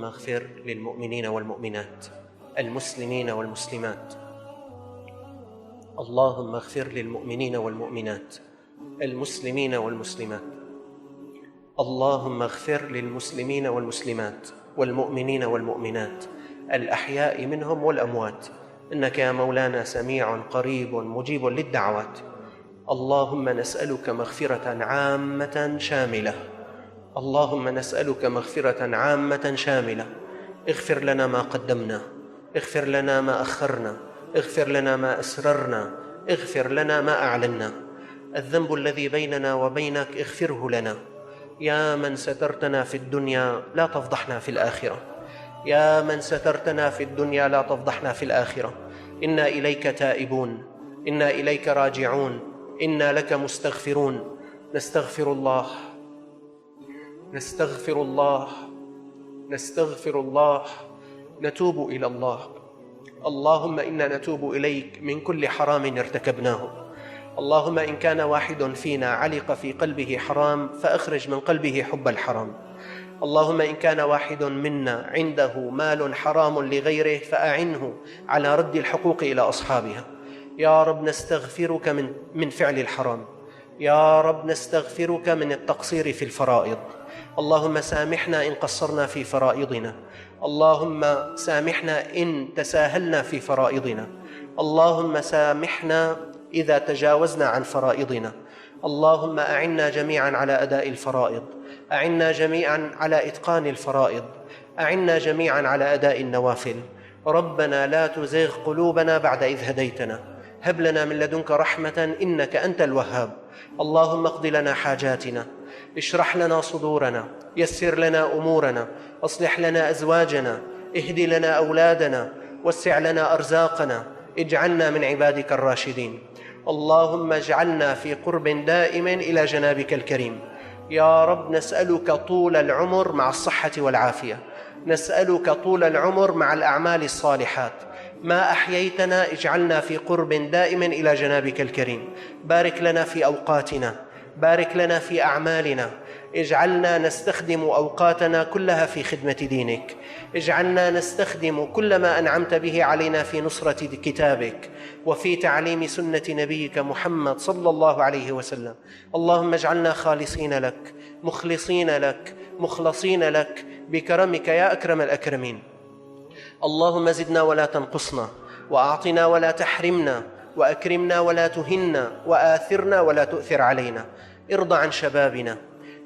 اللهم اغفر للمؤمنين والمؤمنات، المسلمين والمسلمات. اللهم اغفر للمؤمنين والمؤمنات، المسلمين والمسلمات. اللهم اغفر للمسلمين والمسلمات والمؤمنين والمؤمنات الأحياء منهم والأموات، إنك يا مولانا سميع قريب مجيب للدعوات. اللهم نسألك مغفرة عامة شاملة، اللهم نسألك مغفرة عامة شاملة. اغفر لنا ما قدمنا، اغفر لنا ما أخرنا، اغفر لنا ما أسررنا، اغفر لنا ما أعلنا. الذنب الذي بيننا وبينك اغفره لنا. يا من سترتنا في الدنيا لا تفضحنا في الآخرة، يا من سترتنا في الدنيا لا تفضحنا في الآخرة. إنا إليك تائبون، إنا إليك راجعون، إنا لك مستغفرون. نستغفر الله، نستغفر الله، نستغفر الله، نتوب إلى الله. اللهم إنا نتوب إليك من كل حرام ارتكبناه. اللهم إن كان واحد فينا علق في قلبه حرام فأخرج من قلبه حب الحرام. اللهم إن كان واحد منا عنده مال حرام لغيره فأعنه على رد الحقوق إلى أصحابها. يا رب نستغفرك من فعل الحرام، يا رب نستغفرك من التقصير في الفرائض. اللهم سامحنا إن قصرنا في فرائضنا، اللهم سامحنا إن تساهلنا في فرائضنا، اللهم سامحنا إذا تجاوزنا عن فرائضنا. اللهم أعنا جميعا على أداء الفرائض، أعنا جميعا على إتقان الفرائض، أعنا جميعا على أداء النوافل. ربنا لا تزغ قلوبنا بعد إذ هديتنا، هب لنا من لدنك رحمة إنك أنت الوهاب. اللهم اقض لنا حاجاتنا، اشرح لنا صدورنا، يسر لنا أمورنا، أصلح لنا أزواجنا، اهد لنا أولادنا، وسع لنا أرزاقنا، اجعلنا من عبادك الراشدين. اللهم اجعلنا في قرب دائم إلى جنابك الكريم. يا رب نسألك طول العمر مع الصحة والعافية، نسألك طول العمر مع الأعمال الصالحات. ما أحييتنا اجعلنا في قرب دائم إلى جنابك الكريم. بارك لنا في أوقاتنا، بارك لنا في أعمالنا، اجعلنا نستخدم أوقاتنا كلها في خدمة دينك، اجعلنا نستخدم كل ما أنعمت به علينا في نصرة كتابك وفي تعليم سنة نبيك محمد صلى الله عليه وسلم. اللهم اجعلنا خالصين لك، مخلصين لك، مخلصين لك بكرمك يا أكرم الأكرمين. اللهم زدنا ولا تنقصنا، وأعطنا ولا تحرمنا، وأكرمنا ولا تهنا، وآثرنا ولا تؤثر علينا. ارض عن شبابنا،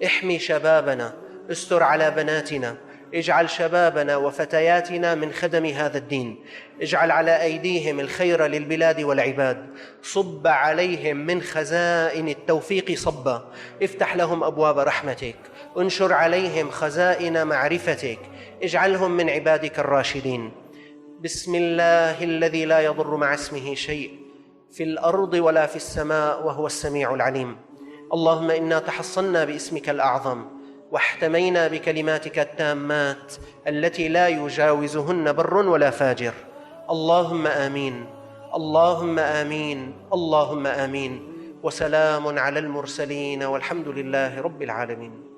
احمي شبابنا، استر على بناتنا، اجعل شبابنا وفتياتنا من خدم هذا الدين، اجعل على أيديهم الخير للبلاد والعباد، صب عليهم من خزائن التوفيق صبا، افتح لهم أبواب رحمتك، انشر عليهم خزائن معرفتك، اجعلهم من عبادك الراشدين. بسم الله الذي لا يضر مع اسمه شيء في الأرض ولا في السماء وهو السميع العليم. اللهم إنا تحصنا باسمك الأعظم، واحتمينا بكلماتك التامات التي لا يجاوزهن بر ولا فاجر. اللهم آمين، اللهم آمين، اللهم آمين. وسلام على المرسلين والحمد لله رب العالمين.